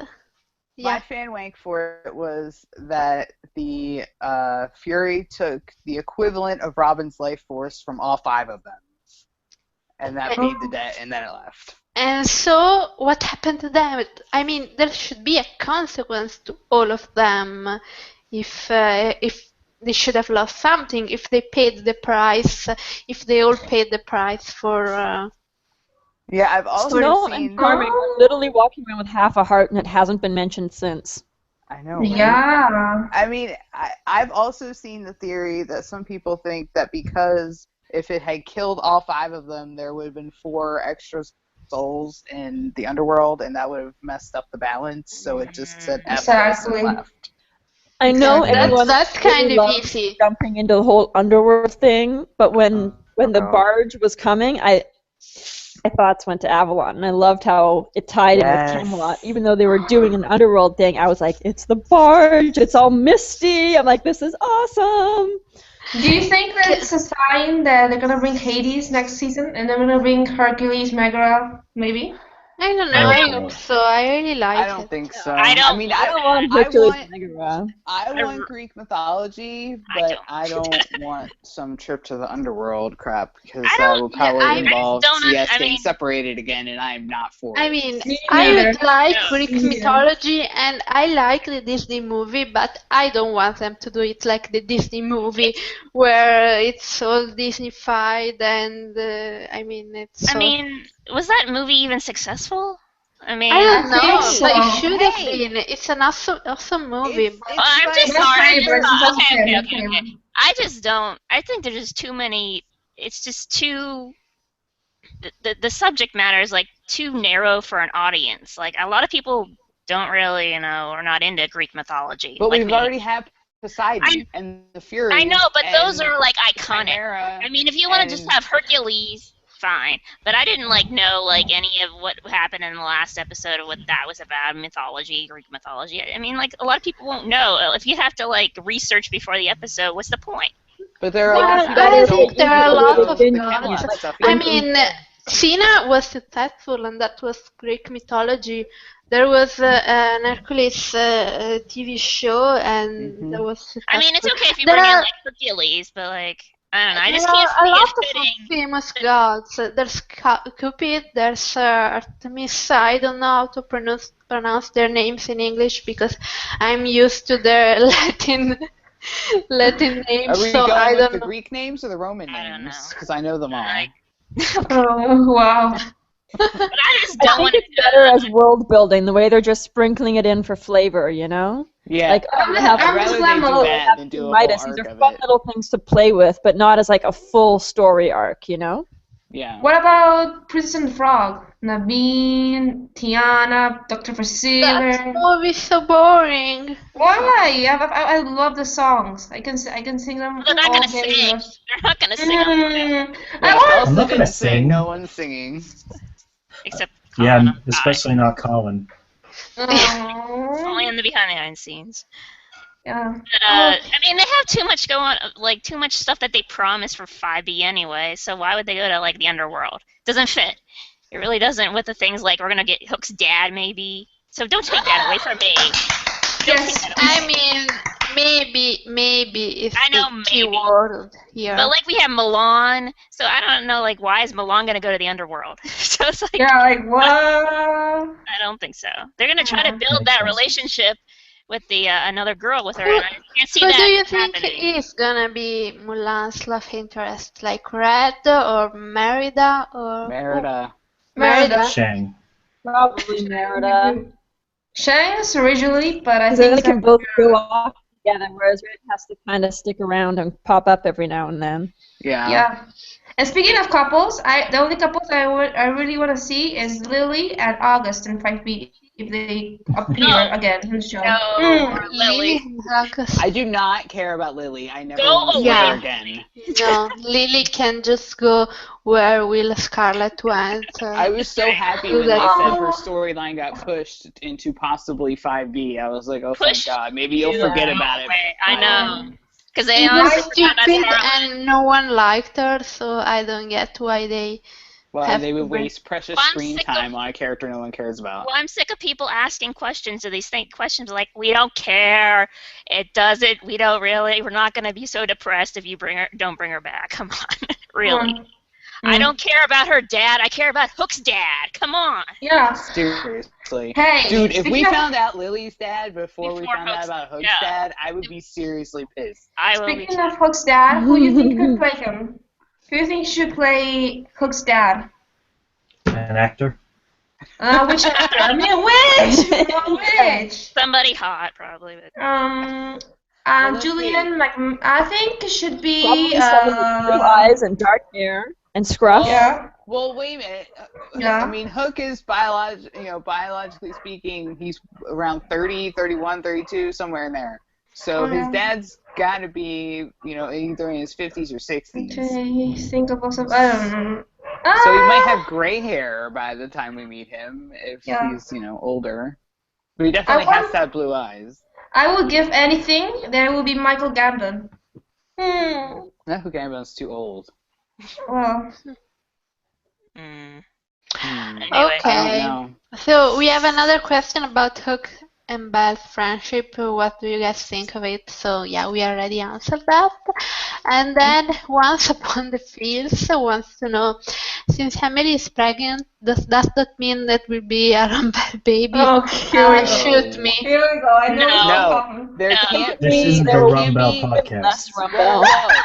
yeah. fan wank for it was that the Fury took the equivalent of Robin's life force from all 5 of them, and that paid the debt, and then it left. And so, what happened to them? I mean, there should be a consequence to all of them. If they should have lost something, if they paid the price, if they all paid the price for. Yeah, I've also Snow seen. and Charming are literally walking around with half a heart, and it hasn't been mentioned since. I know. Right? Yeah. I mean, I've also seen the theory that some people think that because if it had killed all 5 of them, there would have been 4 extra souls in the underworld, and that would have messed up the balance. So it just said F Exactly. and left. I know Exactly. everyone That's really kind of loves easy. jumping into the whole underworld thing, but when the barge was coming, my thoughts went to Avalon, and I loved how it tied in with Camelot. Even though they were doing an underworld thing, I was like, it's the barge, it's all misty. I'm like, this is awesome. Do you think that it's a sign that they're gonna bring Hades next season, and they're gonna bring Hercules, Megara, maybe? I don't know. I hope so. I really like I it. don't think so. I don't- I mean, I don't want I Hercules want- and Megara. I want Greek mythology, but I don't want some trip to the underworld crap because I that don't- will probably I involve don't- CS I getting mean- separated again, and I'm not for it. I mean, Me I neither. would like No. Greek Me neither. mythology, and I like the Disney movie, but I don't want them to do it like the Disney movie, where it's all Disney-fied, and I mean, it's so. I mean, was that movie even successful? I mean, I don't I know, think so. but it should have Hey. been. It's an awesome movie. It's I'm like- just My sorry. favorite, Okay. I just don't. I think there's just too many. It's just too. The subject matter is like too narrow for an audience. Like a lot of people don't really, are not into Greek mythology. But like we've me. already had Poseidon and the Fury. I know, but those are like iconic. Chimera. I mean, if you want to just and- have Hercules, fine. But I didn't know any of what happened in the last episode of what that was about, mythology, Greek mythology. I mean, like a lot of people won't know. If you have to research before the episode, what's the point? But there are a Well, lot of people I that think don't there are a know lot of the gods. Camelot stuff I either. mean, Xena was successful, and that was Greek mythology. There was an Hercules TV show, and that was successful. I mean, it's okay if you There bring in are like Hercules, but like I don't know, I there just can't are a see lot it of fitting. famous gods. There's Cupid. There's Artemis. I don't know how to pronounce their names in English because I'm used to their Latin names, Are we so I going with don't the know. Greek names or the Roman I don't names? know. Because I know them all. Like, Oh, wow. but I just I don't think want to it's better as world building, the way they're just sprinkling it in for flavor, you know? Yeah. Like, oh, they have I'd rather they do Flammable. that than do a whole Midas. These arc are of fun it. little things to play with, but not as like a full story arc, you know? Yeah. What about Princess and the Frog? Naveen, Tiana, Dr. That Facilier. movie is so boring. Why? I love the songs. I can sing them Well, they're not all gonna day. sing. They're not gonna sing on the show, I Yeah, want. I'm Elsa not gonna didn't sing. sing. No one's singing. except Yeah, Colin. and especially not Colin. Only in the behind scenes. Yeah. But, I mean, they have too much like too much stuff that they promised for 5B anyway. So why would they go to like the underworld? Doesn't fit. It really doesn't with the things like we're gonna get Hook's dad maybe. So don't take that away from me. Don't take that away. I mean, maybe is I know, the key maybe. word here. But like we have Milan, so I don't know like why is Milan gonna go to the underworld? So it's like Yeah, like what? I don't think so. They're gonna try to build that relationship with the another girl with her, and I can't see Who that do you think happening. is gonna be Mulan's love interest? Like Red or Merida or Merida. Merida? Shang. Probably Merida. Shanks originally, but I Because then think they can both go off together, whereas Red has to kind of stick around and pop up every now and then. Yeah. yeah. And speaking of couples, the only couples I really want to see is Lily and August in 5B if they appear again in the show. No, Lily. I do not care about Lily. I never Go want to see away. her again. No, Lily can just go where Will Scarlet went. I was so happy when they said her storyline got pushed into possibly 5B. I was like, oh, thank God. Maybe you'll forget about it. I know. Because they It was honestly forgot about stupid Scarlet. and no one liked her, so I don't get why they Well, have they to would bring- waste precious Well, I'm screen sick of- time on a character no one cares about. Well, I'm sick of people asking questions of these questions like, we don't care. It doesn't. We don't really. We're not going to be so depressed if you don't bring her back. Come on. Really. I don't care about her dad. I care about Hook's dad. Come on. Yeah. Seriously. Hey, Dude, if we speaking of- found out Lily's dad before we Before found out Hook's- about Hook's yeah. dad, I would be seriously pissed. I will be. Speaking of Hook's dad, who do you think could play him? Who do you think should play Hook's dad? An actor? Which actor? I mean, which? Somebody hot, probably. But let's Julian, I think it should be. Probably someone with blue eyes and dark hair and scruff. Yeah. Well, wait a minute. Yeah. I mean, Hook is biologically speaking, he's around 30, 31, 32, somewhere in there. So his dad's got to be, either in his 50s or 60s. Okay, think of also. I don't know. So he might have gray hair by the time we meet him if Yeah. he's, older. But he definitely has to have blue eyes. I would give anything. Then it would be Michael Gambon. That Hook Ambulance is too old. Well. Anyway. I Okay. don't know. So we have another question about Hook and Belle's friendship. What do you guys think of it? So yeah, we already answered that. And then Once Upon the Fields wants to know, since Emily is pregnant, does that mean that will be a Rumble baby? Oh, here we go. Shoot me. Here we go. I know what's No, happening. there can't This be. isn't the there Rum can't Bell be. podcast. Less Rum Well, Bell. no,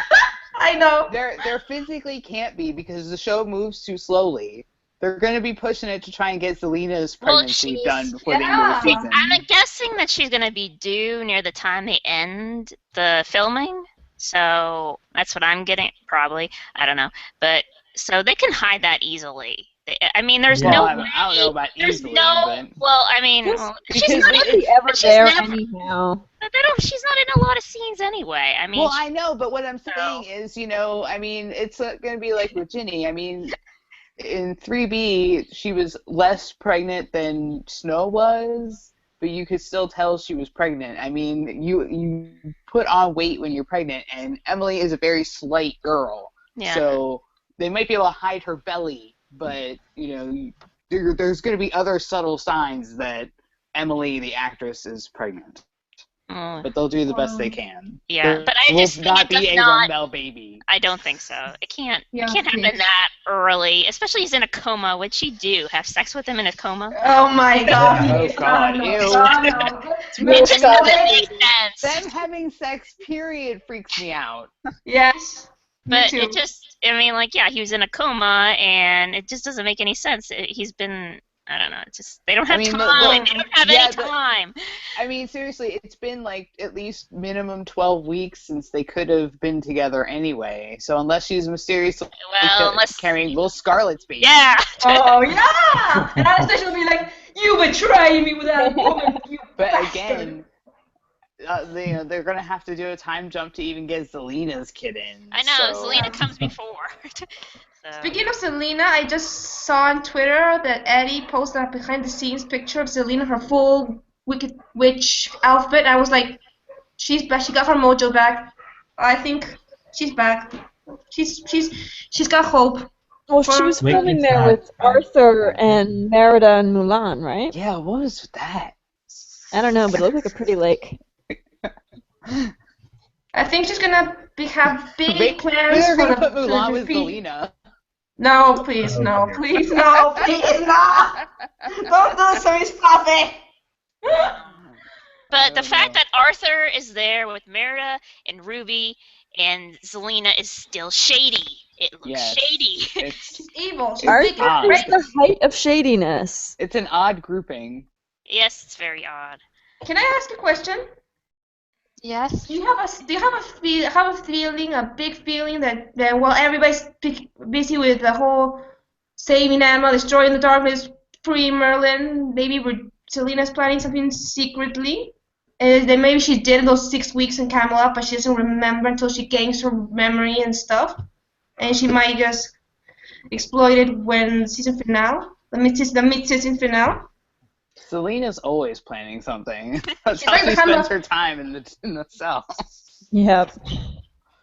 I know. there physically can't be because the show moves too slowly. They're going to be pushing it to try and get Selena's pregnancy done before the end of the season. I'm guessing that she's going to be due near the time they end the filming. So that's what I'm getting, probably. I don't know. But so they can hide that easily. I mean, there's Yeah. no Well, way. I don't know about There's easily, no. but Well, I mean, she's because not Nobody in. ever She's there never. anyhow. But they don't. She's not in a lot of scenes anyway. I mean. well, I know, but what I'm saying is, I mean, it's going to be like with Ginny. I mean, in 3B, she was less pregnant than Snow was, but you could still tell she was pregnant. I mean, you put on weight when you're pregnant, and Emily is a very slight girl. Yeah. So they might be able to hide her belly, but there's going to be other subtle signs that Emily, the actress, is pregnant. But they'll do the best they can. Yeah, but I just think not it does be a not. Rumbell baby. I don't think so. It can't. Yeah, it can't happen that early, especially he's in a coma. What'd she do? Have sex with him in a coma? Oh my God! Oh God! No, Ew. no. It just doesn't make sense. Them having sex, period, freaks me out. Yes. But Me too. it just, I mean, like, yeah, he was in a coma, and it just doesn't make any sense. He's been, I don't know, it's just, they don't have time. They don't have any time. I mean, seriously, it's been like at least minimum 12 weeks since they could have been together anyway. So unless she's mysteriously carrying little Scarlett's baby. Yeah. Oh yeah. And Anastasia will be like, "You betrayed me with that woman, you But bastard." again, they're gonna have to do a time jump to even get Zelina's kid in. I know, so. Zelina comes before. So. Speaking of Selena, I just saw on Twitter that Eddie posted a behind-the-scenes picture of Selena, her full Wicked Witch outfit. I was like, she's back. She got her mojo back. I think she's back. She's got hope. Well, she was filming there with Arthur and Merida and Mulan, right? Yeah, what was with that? I don't know, but it looked like a pretty lake. I think she's gonna have big plans They're for gonna the put Mulan for the with defeat. Zelina. No, please, no, please, no, please, no! Don't do this to me, stop it! But the fact that Arthur is there with Merida and Ruby and Zelina is still shady. It looks shady. She's evil. She's Arthur big and is crazy. the height of shadiness. It's an odd grouping. Yes, it's very odd. Can I ask a question? Yes. Do you have a feeling, a big feeling that while everybody's busy with the whole saving Emma, destroying the darkness, free Merlin, maybe Selena's planning something secretly? That maybe she did those 6 weeks in Camelot, but she doesn't remember until she gains her memory and stuff, and she might just exploit it when season finale, the mid-season finale. Selena's always planning something. That's She's how like she the spends her time in the cell. Yep.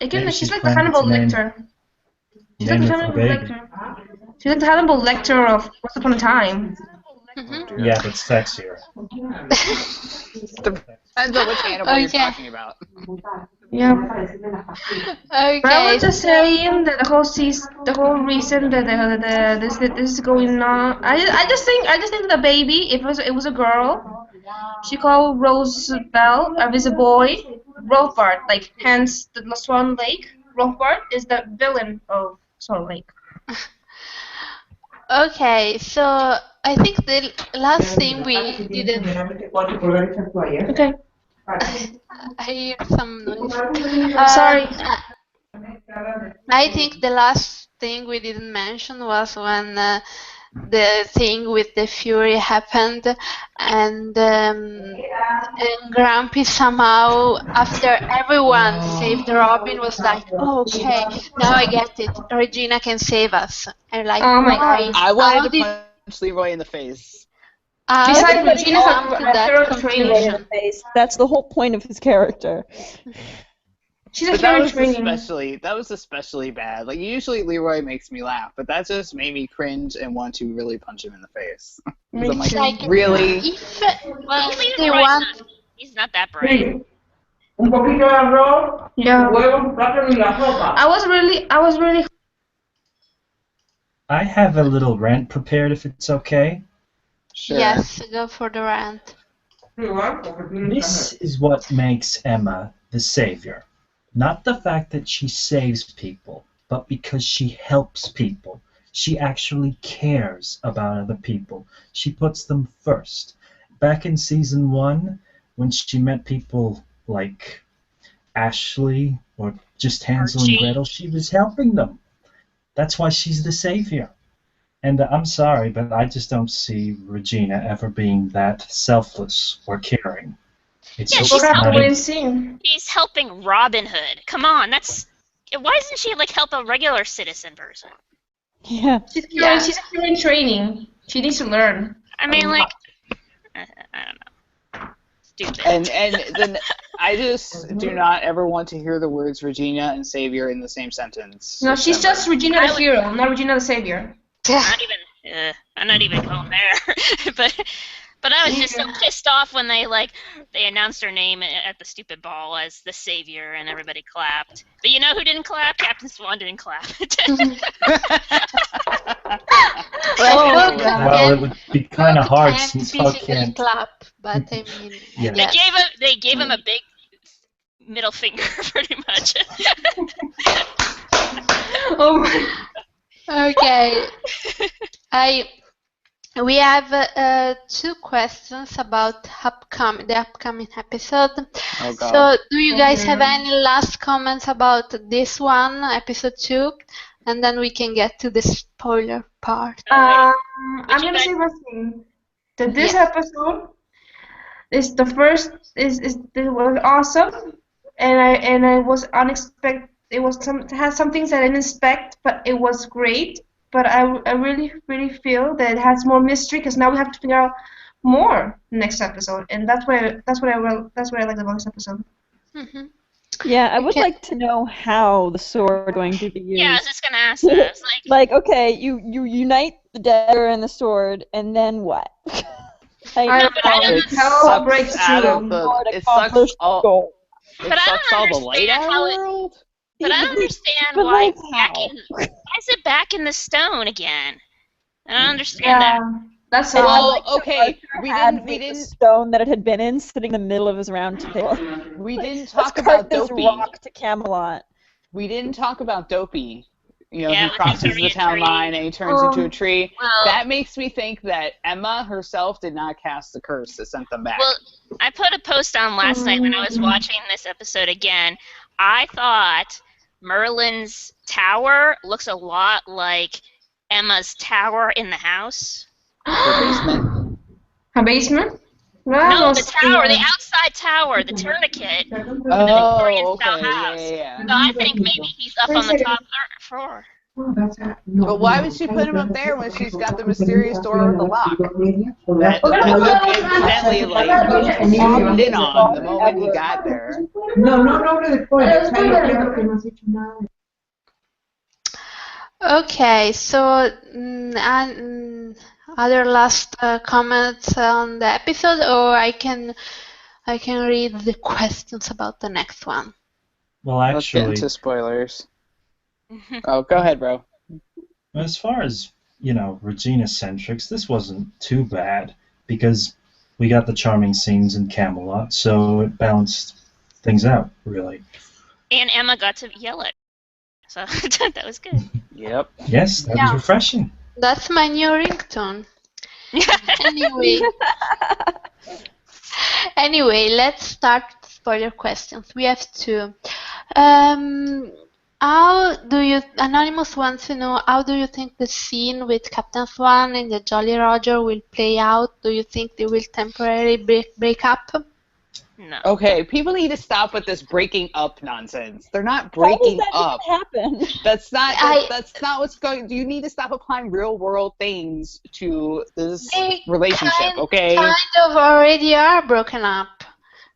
Again, Maybe she's she's like the planning Hannibal to name- Lecter. She's like name the it for Hannibal baby. Lecter. She's like the Hannibal Lecter of Once Upon a Time. Yeah, but sexier. Depends on which Hannibal you're talking about. Yeah. Okay. But I was just saying that the whole reason that this is going on. I just think that the baby, if it was a girl, she called Rosebell, if it's a boy, Rothbard, like hence the Swan Lake. Rothbard is the villain of Swan Lake. Okay, so I think the last thing we didn't. Okay. I hear some noise. Sorry. I think the last thing we didn't mention was when the thing with the Fury happened, and Grumpy somehow, after everyone saved Robin, was like, oh, okay, now I get it. Regina can save us. And like, Oh my why? God. I wanted How to did- punch Leroy in the face. how Besides, did we Regina's come to that hero conclusion? That's the whole point of his character. She's a But that hero was training. especially bad. Like usually Leroy makes me laugh, but that just made me cringe and want to really punch him in the face. 'Cause I'm like, Like, really? If Leroy's they want, He's not that brave. Yeah. I was really. I have a little rant prepared if it's okay. Sure. yes, go for the rant. This is what makes Emma the savior. Not the fact that she saves people, but because she helps people. She actually cares about other people. She puts them first. Back in season 1, when she met people like Ashley or just Hansel and Archie. Gretel, she was helping them. That's why she's the savior. And I'm sorry, but I just don't see Regina ever being that selfless or caring. It's Yeah, just We'll have to not wait in- and see. He's helping Robin Hood. Come on, that's. Why doesn't she like help a regular citizen person? Yeah. She's a hero in training. She needs to learn. I mean, like, I don't know. Stupid. And then I just do not ever want to hear the words Regina and Savior in the same sentence. No, she's ever. just Regina the hero, not Regina the savior. I'm not even going there. But I was just so pissed off when they announced her name at the stupid ball as the savior, and everybody clapped. But you know who didn't clap? Captain Swan didn't clap. Well, it would be kind of hard can't since Hook physically can't. clap, but I mean, Yeah. yes. They gave him a big middle finger, pretty much. Okay. We have 2 questions about the upcoming episode. Oh, God. So, do you guys have any last comments about this one, episode 2? And then we can get to the spoiler part. I'm gonna say one thing. That this episode is the first. It was awesome, and I was unexpected. It has some things I didn't expect, but it was great. But I really feel that it has more mystery because now we have to figure out more next episode, and that's what I like about this episode. Mm-hmm. Yeah, I would like to know how the sword is going to be used. Yeah, I was just gonna ask that. It's like, okay, you unite the dagger and the sword, and then what? I don't know. It sucks out of the. It sucks all. It sucks all the light out of the world. But I don't understand why is it back in the stone again? I don't understand that. That's well, okay. We didn't. The stone that it had been in, sitting in the middle of his round table. We didn't talk about Dopey. Rock to Camelot. We didn't talk about Dopey. You know, he crosses the town line and he turns into a tree. Well, that makes me think that Emma herself did not cast the curse that sent them back. Well, I put a post on last night when I was watching this episode again. I thought Merlin's tower looks a lot like Emma's tower in the house. Her basement? Her basement? No, the tower, the outside tower, the tourniquet. Oh, okay. Yeah. So I think maybe he's up on the top floor. But why would she put him up there when she's got the mysterious door with the lock? That Hook incidentally zoomed in on the moment he got there. No to the point. Okay, so other last comments on the episode, or I can read the questions about the next one. Well, actually, let's get into spoilers. Oh, go ahead, bro. As far as Regina centrics, this wasn't too bad because we got the charming scenes in Camelot, so it balanced things out really. And Emma got to yell it, so that was good. Yep. Yes, that was refreshing. That's my new ringtone. Anyway, let's start with spoiler questions. We have 2. Anonymous wants to know, how do you think the scene with Captain Swan and the Jolly Roger will play out? Do you think they will temporarily break up? No. Okay, people need to stop with this breaking up nonsense. They're not breaking up. Happen? That's not what's going. You need to stop applying real world things to this relationship. Okay. Kind of already are broken up.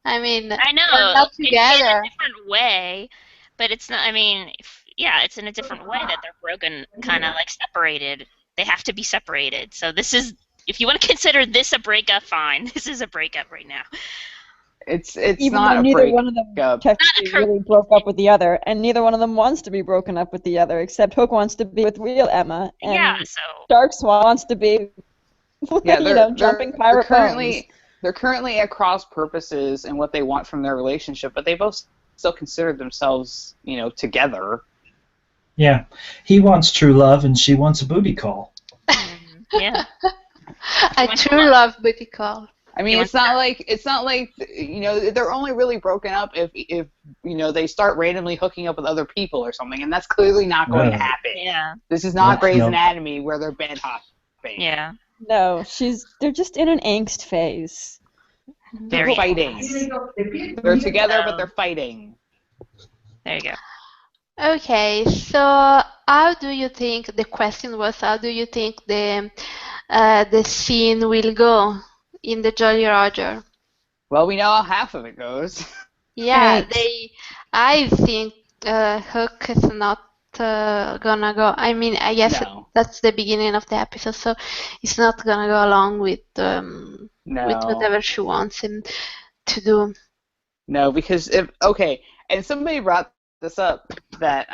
I mean, I know they're not together. It's in a different way, but it's not. I mean, it's in a different way that they're broken, kind of like separated. They have to be separated. So this is, if you want to consider this a breakup, fine. This is a breakup right now. It's even not though a neither one of them breakup. technically really broke up with the other, and neither one of them wants to be broken up with the other, except Hook wants to be with real Emma, and Dark Swan wants to be, jumping pirate bones. They're currently at cross purposes in what they want from their relationship, but they both still consider themselves, together. Yeah, he wants true love, and she wants a booty call. Yeah. A true love booty call. I mean, it's not like they're only really broken up if they start randomly hooking up with other people or something, and that's clearly not going to happen. Yeah. This is not Grey's Anatomy where they're bed hopping. Yeah. No, they're just in an angst phase. They're fighting. They're together, but they're fighting. There you go. Okay, so how do you think, the question was, how do you think the scene will go in the Jolly Roger? Well, we know how half of it goes. Yeah, I think Hook is not gonna go. I mean, I guess that's the beginning of the episode, so he's not gonna go along with No. whatever she wants him to do. No, because and somebody brought this up that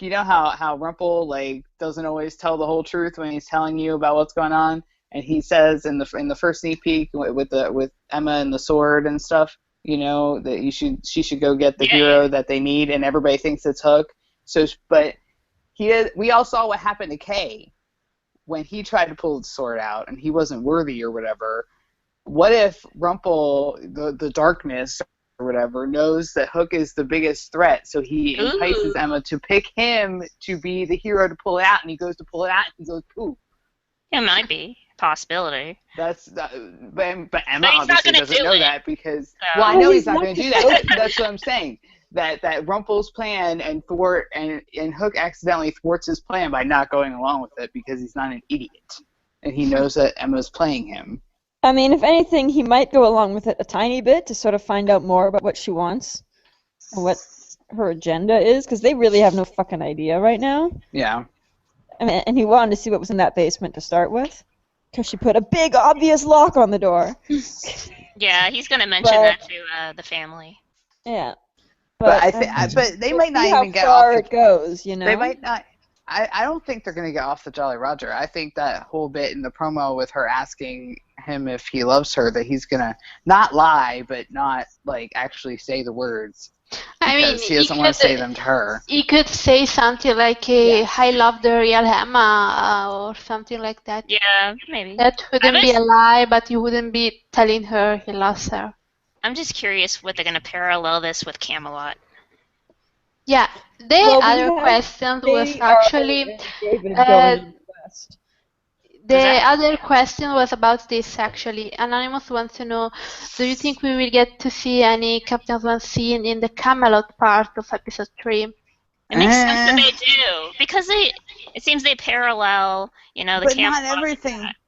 you know how Rumple like doesn't always tell the whole truth when he's telling you about what's going on, and he says in the first sneak peek with Emma and the sword and stuff, you know, that she should go get the hero that they need, and everybody thinks it's Hook. So, but we all saw what happened to Kay when he tried to pull the sword out and he wasn't worthy or whatever. What if Rumple, the darkness or whatever, knows that Hook is the biggest threat, so he entices Emma to pick him to be the hero to pull it out, and he goes to pull it out, and he goes, poof. It might be a possibility. But Emma obviously doesn't know that because well, I know he's not going to do that. That's what I'm saying. That Rumple's plan and Hook accidentally thwarts his plan by not going along with it because he's not an idiot, and he knows that Emma's playing him. I mean, if anything, he might go along with it a tiny bit to sort of find out more about what she wants and what her agenda is, because they really have no fucking idea right now. Yeah. I mean, and he wanted to see what was in that basement to start with, because she put a big, obvious lock on the door. Yeah, he's going to mention that to the family. Yeah. But they might not even get off. How far it goes, you know? They might not. I don't think they're going to get off the Jolly Roger. I think that whole bit in the promo with her asking him if he loves her, that he's going to not lie, but not like actually say the words. I mean, he doesn't want to say them to her. He could say something like, I love the real Emma, or something like that. Yeah, maybe. That wouldn't be a lie, but you wouldn't be telling her he loves her. I'm just curious what they're going to parallel this with Camelot. Yeah, other question was actually the other question was about this actually. Anonymous wants to know, do you think we will get to see any Captain Swan scene in the Camelot part of episode 3? It makes sense that they do, because it seems they parallel, you know, the Camelot.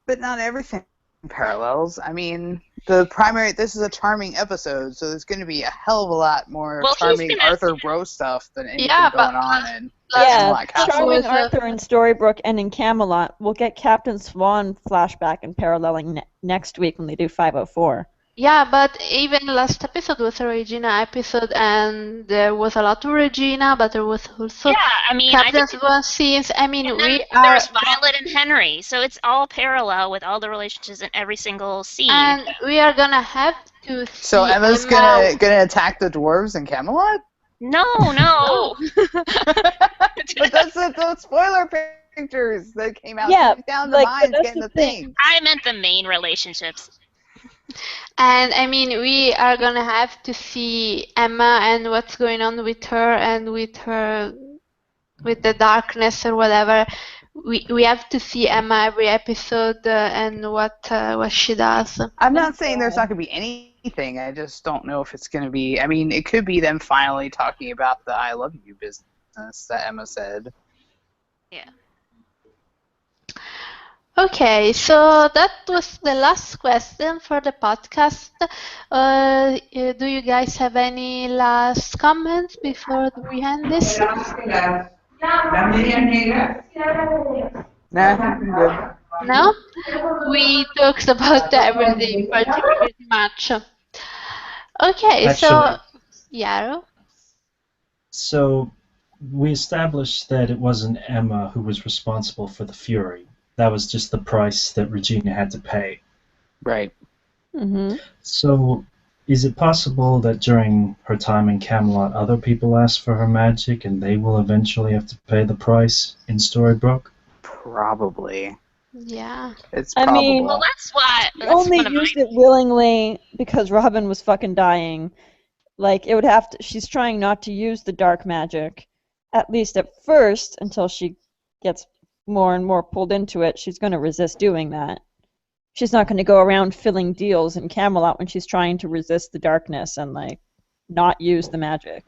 But not everything parallels. I mean, this is a charming episode, so there's going to be a hell of a lot more charming Arthur Bro stuff than anything going on in Camelot Castle. Charming Arthur in Storybrooke and in Camelot. We'll get Captain Swan flashback and paralleling next week when they do 504. Yeah, but even last episode was a Regina episode, and there was a lot of Regina, but there was also Captain Swan scenes. I mean, there's Violet and Henry, so it's all parallel with all the relationships in every single scene. And we are gonna have to see So Emma's gonna attack the dwarves in Camelot? No. But that's those spoiler pictures that came out. Down the mines getting the thing. I meant the main relationships. And I mean, we are gonna have to see Emma and what's going on with her and with the darkness or whatever. We have to see Emma every episode and what she does. I'm not saying there's not gonna be anything. I just don't know if it's gonna be. I mean, it could be them finally talking about the "I love you" business that Emma said. Yeah. Okay, so that was the last question for the podcast. Do you guys have any last comments before we end this? No? We talked about everything pretty much. Okay, so Yarrow? So we established that it wasn't Emma who was responsible for the Fury. That was just the price that Regina had to pay. Right. Mm-hmm. So, is it possible that during her time in Camelot, other people asked for her magic, and they will eventually have to pay the price in Storybrooke? Probably. Yeah. It's probable. I mean, well, that's why. She only used it willingly because Robin was fucking dying. Like, it would have to. She's trying not to use the dark magic, at least at first, until she gets more and more pulled into it. She's going to resist doing that. She's not going to go around filling deals in Camelot when she's trying to resist the darkness and like not use the magic.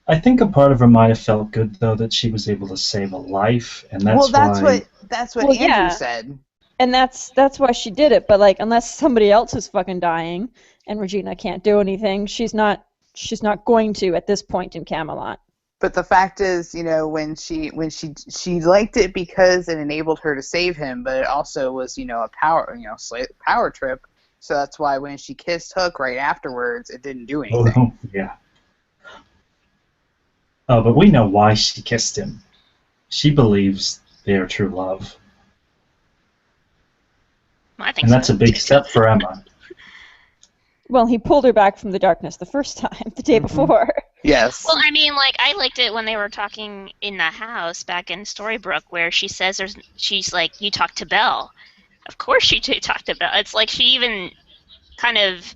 I think a part of her might have felt good though that she was able to save a life, and that's what Andrew said. And that's why she did it. But like, unless somebody else is fucking dying and Regina can't do anything, she's not going to at this point in Camelot. But the fact is, when she liked it because it enabled her to save him, but it also was, a power trip. So that's why when she kissed Hook right afterwards, it didn't do anything. Oh, yeah. Oh, but we know why she kissed him. She believes they are true love. I think And that's so. a big step for Emma. Well, he pulled her back from the darkness the first time, the day before. Yes. Well, I mean, I liked it when they were talking in the house back in Storybrooke, where she says she's like, you talked to Belle. Of course she talked to Belle. It's like she even kind of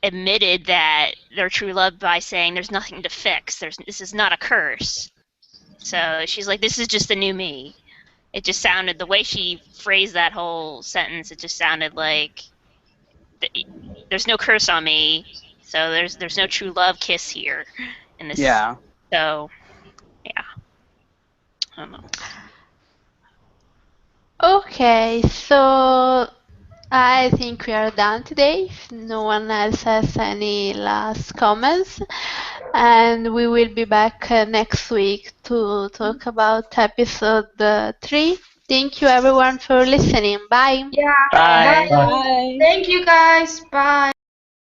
admitted that they're true love by saying there's nothing to fix. This is not a curse. So she's like, this is just the new me. It just sounded, the way she phrased that whole sentence, it just sounded like there's no curse on me. So there's no true love kiss here in this. Yeah. So, yeah. I don't know. Okay, so I think we are done today. If no one else has any last comments, and we will be back next week to talk about episode 3. Thank you everyone for listening. Bye. Yeah. Bye. Bye. Thank you guys. Bye.